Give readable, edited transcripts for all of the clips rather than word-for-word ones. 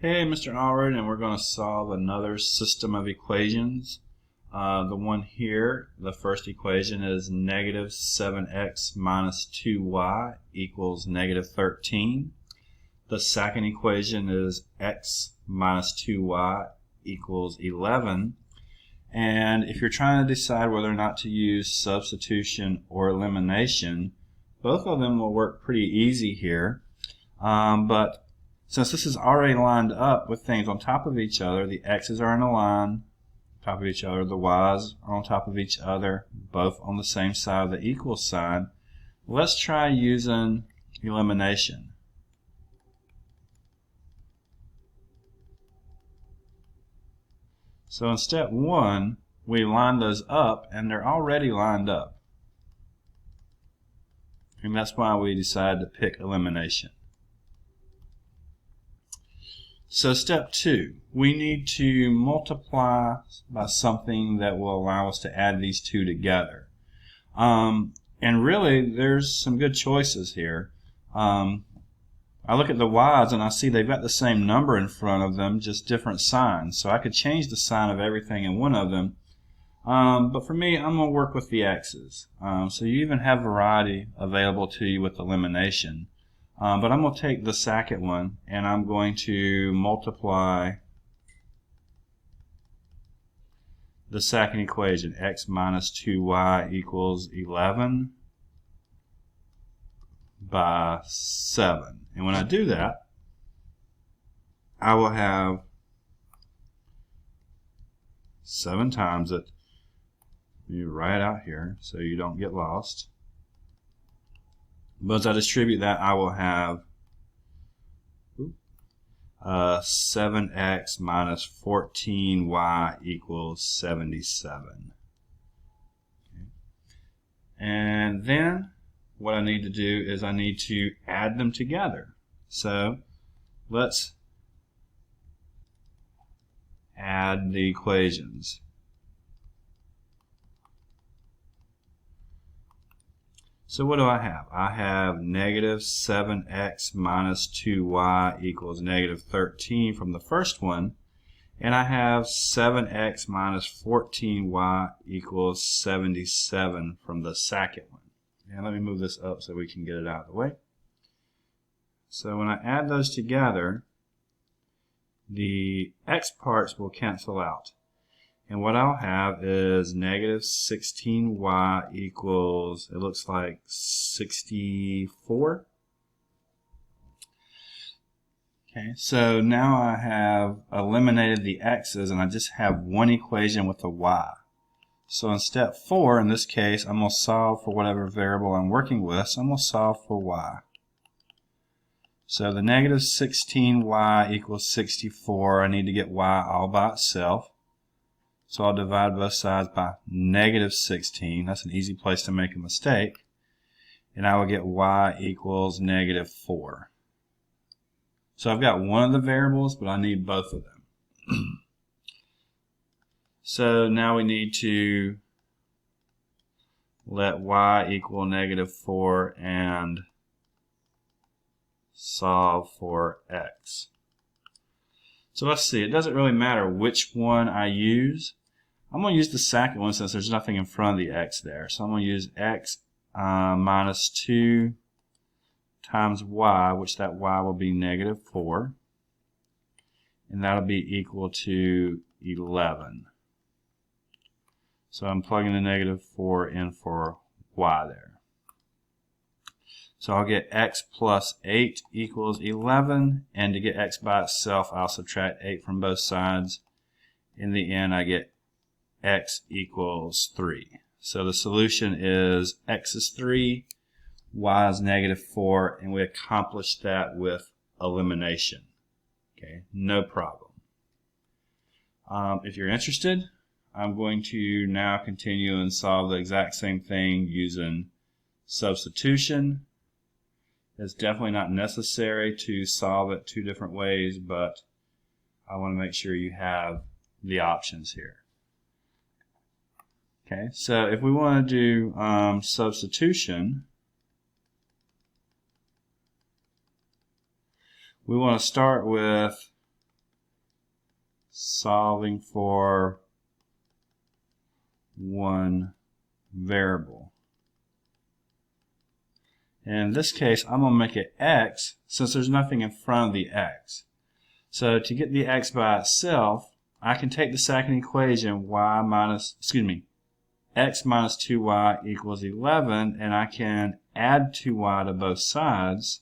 Hey, Mr. Allred, and we're going to solve another system of equations. The one here, the first equation is negative 7x minus 2y equals negative 13. The second equation is x minus 2y equals 11. And if you're trying to decide whether or not to use substitution or elimination, both of them will work pretty easy here. But since this is already lined up with things on top of each other, the x's are in a line on top of each other, the y's are on top of each other, both on the same side of the equal sign. Let's try using elimination. So in step 1, we line those up, and they're already lined up. And that's why we decided to pick elimination. So step 2, we need to multiply by something that will allow us to add these two together. And really, there's some good choices here. I look at the y's and I see they've got the same number in front of them, just different signs. So I could change the sign of everything in one of them. But for me, I'm going to work with the x's. So you even have variety available to you with elimination. But I'm going to take the second one and I'm going to multiply the second equation, x minus 2y equals 11 by 7. And when I do that, I will have 7 times it. You write it out here so you don't get lost. But as I distribute that, I will have 7x minus 14y equals 77. Okay. And then what I need to do is I need to add them together. So let's add the equations. So what do I have? I have negative 7x minus 2y equals negative 13 from the first one. And I have 7x minus 14y equals 77 from the second one. And let me move this up so we can get it out of the way. So when I add those together, the x parts will cancel out. And what I'll have is negative 16y equals, it looks like 64. Okay, so now I have eliminated the x's and I just have one equation with a y. So in step 4, in this case, I'm going to solve for whatever variable I'm working with. So I'm going to solve for y. So the negative 16y equals 64. I need to get y all by itself. So I'll divide both sides by negative 16. That's an easy place to make a mistake. And I will get y equals negative 4. So I've got one of the variables, but I need both of them. So now we need to let y equal negative 4 and solve for x. So let's see, it doesn't really matter which one I use. I'm going to use the second one since there's nothing in front of the x there. So I'm going to use x minus 2 times y, which that y will be negative 4. And that'll be equal to 11. So I'm plugging the negative 4 in for y there. So I'll get x plus 8 equals 11, and to get x by itself, I'll subtract 8 from both sides. In the end, I get x equals 3. So the solution is x is 3, y is negative 4, and we accomplished that with elimination. Okay, no problem. If you're interested, I'm going to now continue and solve the exact same thing using substitution. It's definitely not necessary to solve it 2 different ways, but I want to make sure you have the options here. Okay, so if we want to do substitution, we want to start with solving for one variable. In this case, I'm going to make it x since there's nothing in front of the x. So to get the x by itself, I can take the second equation, x minus 2y equals 11, and I can add 2y to both sides.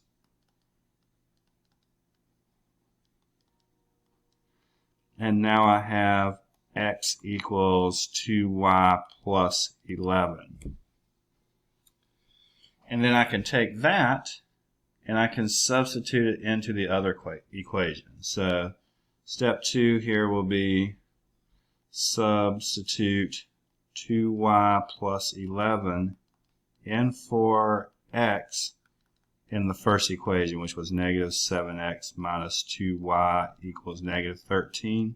And now I have x equals 2y plus 11. And then I can take that and I can substitute it into the other equation. So step 2 here will be substitute 2y plus 11 in for x in the first equation, which was negative 7x minus 2y equals negative 13.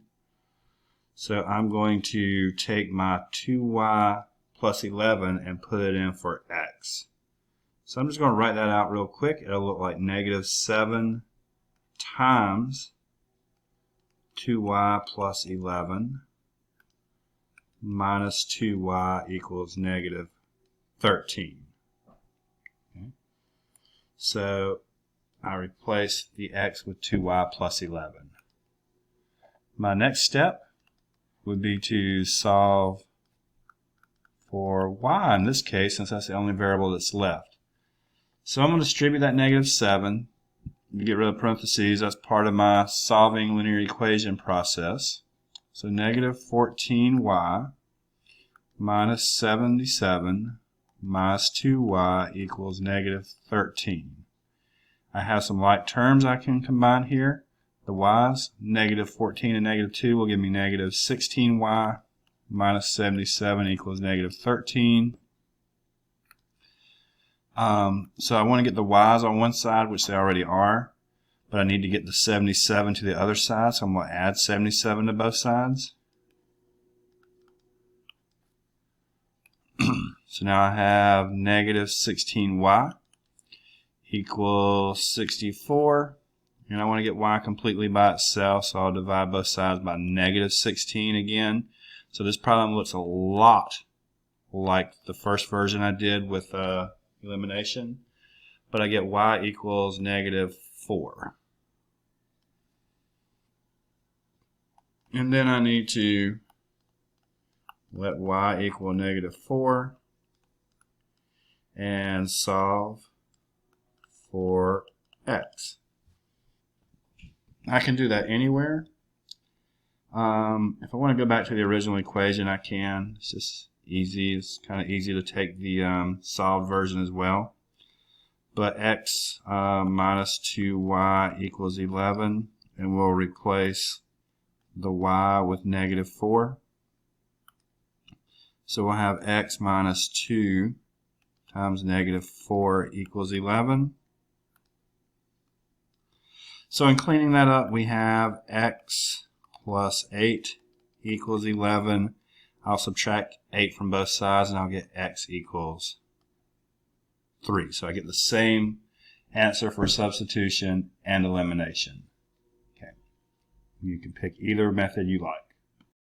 So I'm going to take my 2y plus 11 and put it in for x. So I'm just going to write that out real quick. It'll look like negative 7 times 2y plus 11 minus 2y equals negative 13. Okay. So I replace the x with 2y plus 11. My next step would be to solve for y in this case, since that's the only variable that's left. So I'm going to distribute that negative 7. Get rid of parentheses. That's part of my solving linear equation process. So negative 14y minus 77 minus 2y equals negative 13. I have some like terms I can combine here. The y's, negative 14 and negative 2 will give me negative 16y minus 77 equals negative 13. So I want to get the y's on one side, which they already are, but I need to get the 77 to the other side, so I'm going to add 77 to both sides. So now I have negative 16y equals 64, and I want to get y completely by itself, so I'll divide both sides by negative 16 again. So this problem looks a lot like the first version I did with elimination, but I get y equals negative 4. And then I need to let y equal negative 4 and solve for x. I can do that anywhere. If I want to go back to the original equation, I can. It's just easy. It's kind of easy to take the solved version as well. But x minus 2y equals 11, and we'll replace the y with negative 4. So we'll have x minus 2 times negative 4 equals 11. So in cleaning that up, we have x plus 8 equals 11. I'll subtract 8 from both sides and I'll get x equals 3. So I get the same answer for substitution and elimination. Okay. You can pick either method you like.